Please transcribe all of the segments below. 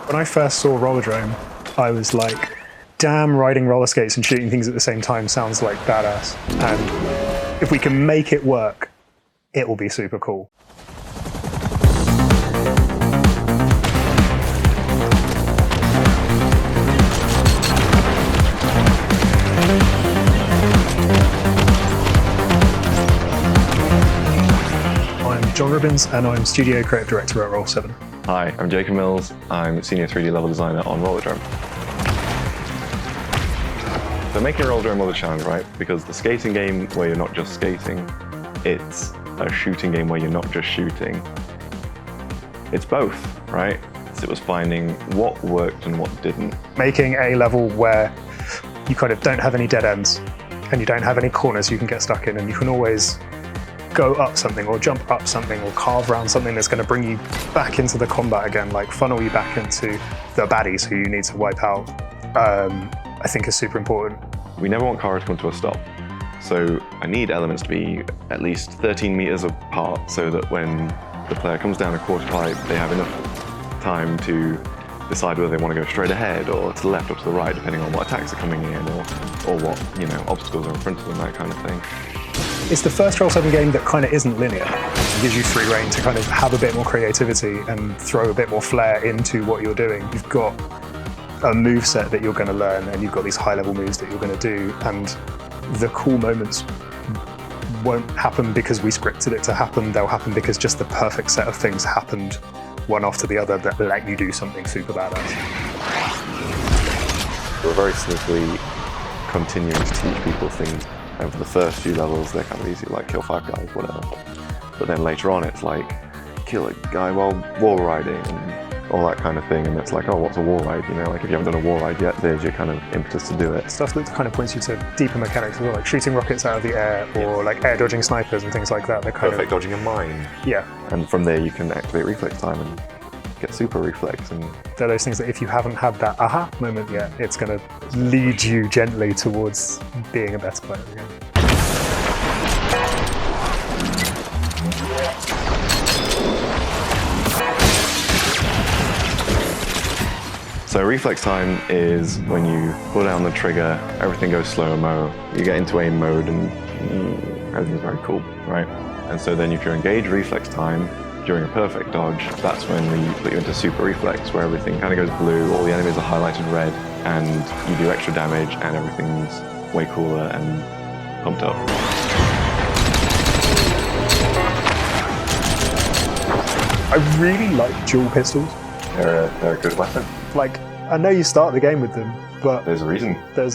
When I first saw Rollerdrome, I was like, damn, riding roller skates and shooting things at the same time sounds like badass. And if we can make it work, it will be super cool. I'm John Ribbins, and I'm Studio Creative Director at Roll7. Hi, I'm Jacob Mills. I'm Senior 3D Level Designer on Rollerdrome. So making Rollerdrome was a challenge, right? Because the skating game where you're not just skating, it's a shooting game where you're not just shooting. It's both, right? So it was finding what worked and what didn't. Making a level where you kind of don't have any dead ends and you don't have any corners you can get stuck in, and you can always go up something or jump up something or carve around something that's going to bring you back into the combat again, like funnel you back into the baddies who you need to wipe out, I think is super important. We never want cars to come to a stop. So I need elements to be at least 13 meters apart so that when the player comes down a quarter pipe, they have enough time to decide whether they want to go straight ahead or to the left or to the right, depending on what attacks are coming in or what, obstacles are in front of them, that kind of thing. It's the first Roll7 game that kind of isn't linear. It gives you free rein to kind of have a bit more creativity and throw a bit more flair into what you're doing. You've got a move set that you're going to learn, and you've got these high-level moves that you're going to do, and the cool moments won't happen because we scripted it to happen. They'll happen because just the perfect set of things happened one after the other that let you do something super badass. We're very sneakily continuing to teach people things. And for the first few levels, they're kind of easy, like kill 5 guys, whatever. But then later on, it's like, kill a guy while wall riding, and all that kind of thing. And it's like, oh, what's a wall ride? Like if you haven't done a wall ride yet, there's your kind of impetus to do it. Stuff that kind of points you to deeper mechanics as well, like shooting rockets out of the air, or like air dodging snipers and things like that. They're kind Perfect dodging a mine. Yeah. And from there, you can activate reflex time and get super reflex. And they're those things that if you haven't had that aha moment yet, it's going to lead you gently towards being a better player again. So reflex time is when you pull down the trigger, everything goes slow-mo, you get into aim mode and everything's very cool, right? And so then if you engage reflex time during a perfect dodge, that's when we put you into super reflex, where everything kind of goes blue, all the enemies are highlighted red, and you do extra damage and everything's way cooler and pumped up. I really like dual pistols. They're a good weapon. Like, I know you start the game with them, but there's a reason. They're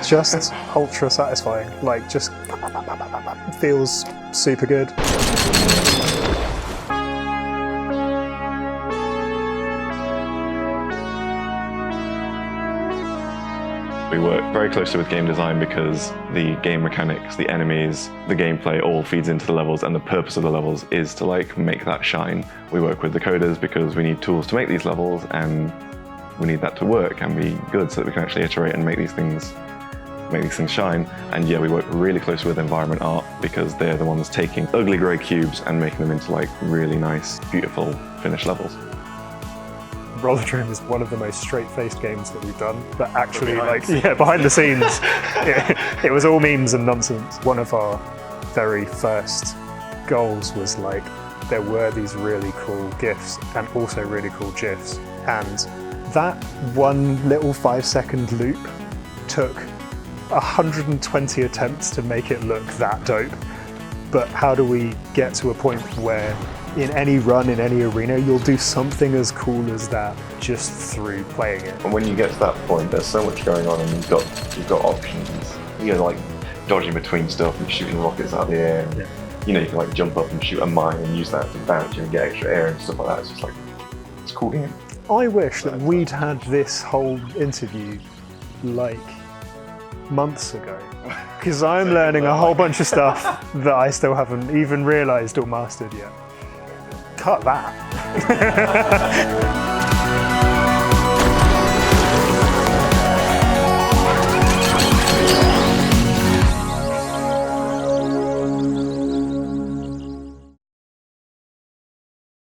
just ultra satisfying. Like, just feels super good. We work very closely with game design because the game mechanics, the enemies, the gameplay all feeds into the levels, and the purpose of the levels is to make that shine. We work with the coders because we need tools to make these levels, and we need that to work and be good so that we can actually iterate and make these things shine. And yeah, we work really closely with environment art because they're the ones taking ugly grey cubes and making them into really nice, beautiful finished levels. Rollerdrome is one of the most straight-faced games that we've done, but actually, behind the scenes, it was all memes and nonsense. One of our very first goals was there were these really cool GIFs and also really cool GIFs, and that one little 5-second loop took 120 attempts to make it look that dope. But how do we get to a point where in any run, in any arena, you'll do something as cool as that just through playing it? And when you get to that point, there's so much going on, and you've got options. You're dodging between stuff and shooting rockets out of the air. And, you can jump up and shoot a mine and use that to bounce you and get extra air and stuff like that. It's just it's a cool game. I wish that we'd had this whole interview months ago, because I'm learning a whole bunch of stuff that I still haven't even realised or mastered yet. Cut that.